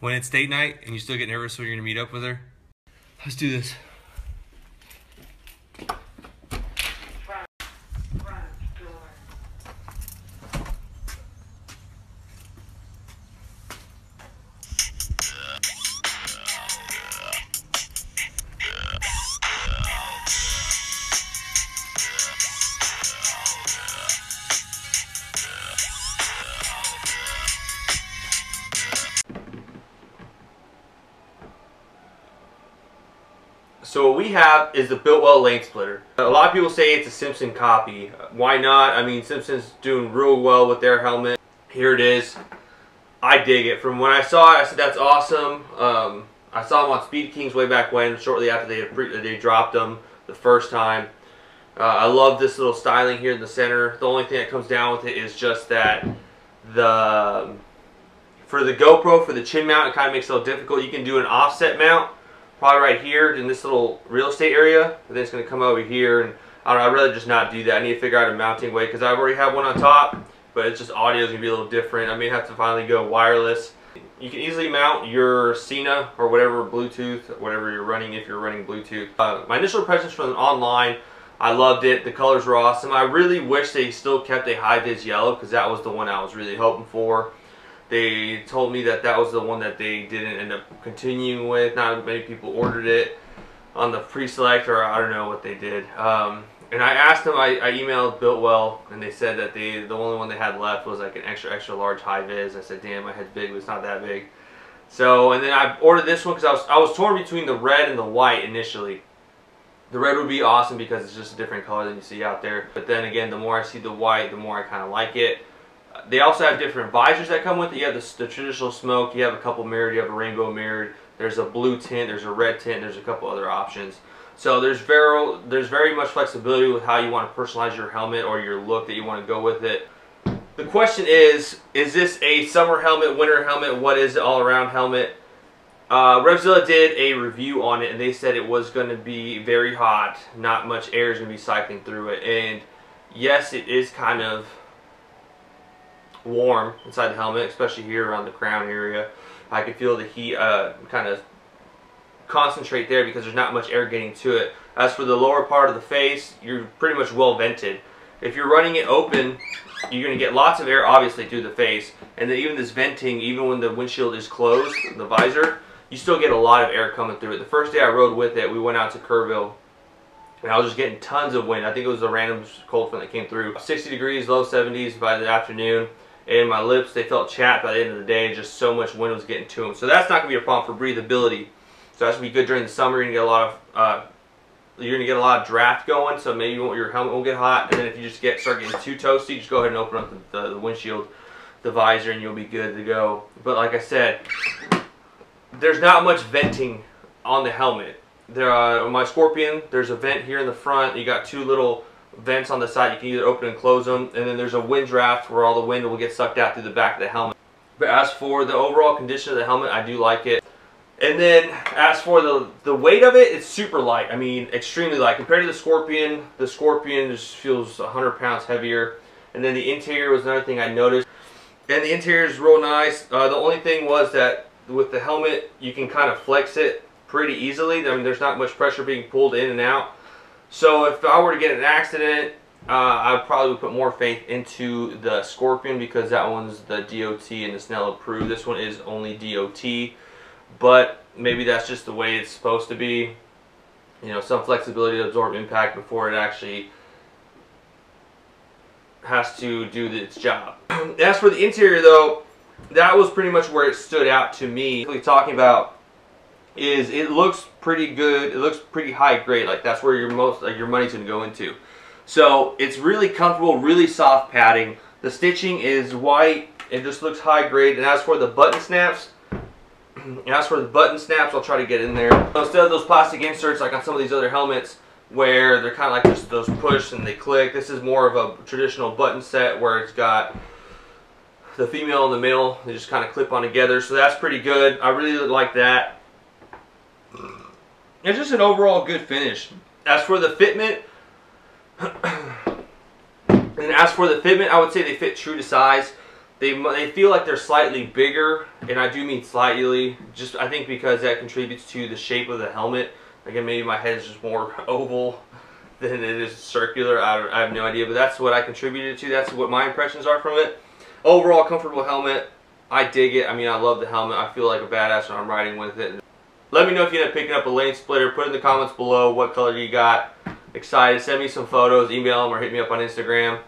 when it's date night and you still get nervous when you're gonna meet up with her? Let's do this. So what we have is the Biltwell lane splitter. A lot of people say it's a Simpson copy. Why not? I mean, Simpson's doing real well with their helmet. Here it is. I dig it. From when I saw it, I said that's awesome. I saw them on Speed Kings way back when, shortly after they dropped them the first time. I love this little styling here in the center. The only thing that comes down with it is just that for the GoPro, for the chin mount, it kind of makes it a little difficult. You can do an offset mount. Probably right here in this little real estate area, but then it's going to come over here, and I don't know, I'd rather just not do that. I need to figure out a mounting way because I already have one on top, but it's just audio is going to be a little different. I may have to finally go wireless. You can easily mount your Cena or whatever Bluetooth, whatever you're running if you're running Bluetooth. My initial impressions from online, I loved it. The colors were awesome. I really wish they still kept a high-vis yellow because that was the one I was really hoping for. They told me that that was the one that they didn't end up continuing with. Not many people ordered it on the pre-select, or I don't know what they did. And I asked them, I emailed Biltwell, and they said that the only one they had left was like an extra large high-vis. I said, damn, my head's big, but it's not that big. So, and then I ordered this one because I was torn between the red and the white initially. The red would be awesome because it's just a different color than you see out there. But then again, the more I see the white, the more I kind of like it. They also have different visors that come with it. You have the traditional smoke, you have a couple mirrored, you have a rainbow mirrored, there's a blue tint, there's a red tint, there's a couple other options. So there's very much flexibility with how you want to personalize your helmet or your look that you want to go with it. The question is this a summer helmet, winter helmet, what is it, all-around helmet? Revzilla did a review on it and they said it was going to be very hot, not much air is going to be cycling through it, and yes, it is kind of warm inside the helmet, especially here around the crown area. I can feel the heat kind of concentrate there because there's not much air getting to it. As for the lower part of the face, you're pretty much well vented. If you're running it open, you're going to get lots of air obviously through the face, and then even this venting, even when the windshield is closed, the visor, you still get a lot of air coming through it. The first day I rode with it, we went out to Kerrville, and I was just getting tons of wind. I think it was a random cold front that came through. 60 degrees, low 70s by the afternoon. And my lips, they felt chapped by the end of the day. Just so much wind was getting to them. So that's not going to be a problem for breathability. So that's going to be good during the summer. You're going to get a lot of draft going. So maybe your helmet won't get hot. And then if you just start getting too toasty, just go ahead and open up the windshield, the visor, and you'll be good to go. But like I said, there's not much venting on the helmet. On my Scorpion, there's a vent here in the front. You got two little vents on the side. You can either open and close them, and then there's a wind draft where all the wind will get sucked out through the back of the helmet. But as for the overall condition of the helmet, I do like it. And then as for the weight of it, it's super light. I mean, extremely light compared to the Scorpion just feels 100 pounds heavier. And then the interior was another thing I noticed, and the interior is real nice. The only thing was that with the helmet, you can kind of flex it pretty easily. I mean, there's not much pressure being pulled in and out. So if I were to get in an accident, I would probably put more faith into the Scorpion because that one's the DOT and the Snell approved. This one is only DOT, but maybe that's just the way it's supposed to be. You know, some flexibility to absorb impact before it actually has to do its job. As for the interior though, that was pretty much where it stood out to me. What we're talking about is it looks pretty good. It looks pretty high grade. Like that's where your money's gonna go into. So it's really comfortable, really soft padding. The stitching is white. It just looks high grade. And as for the button snaps, I'll try to get in there. Instead of those plastic inserts like on some of these other helmets where they're kind of like just those push and they click, this is more of a traditional button set where it's got the female and the male. They just kind of clip on together. So that's pretty good. I really like that. It's just an overall good finish. As for the fitment, I would say they fit true to size. they feel like they're slightly bigger, and I do mean slightly. Just I think because that contributes to the shape of the helmet. Again, maybe my head is just more oval than it is circular. I have no idea, but that's what I contributed to. That's what my impressions are from it. Overall, comfortable helmet. I dig it. I mean, I love the helmet. I feel like a badass when I'm riding with it. Let me know if you end up picking up a lane splitter. Put in the comments below what color you got. Excited. Send me some photos. Email them or hit me up on Instagram.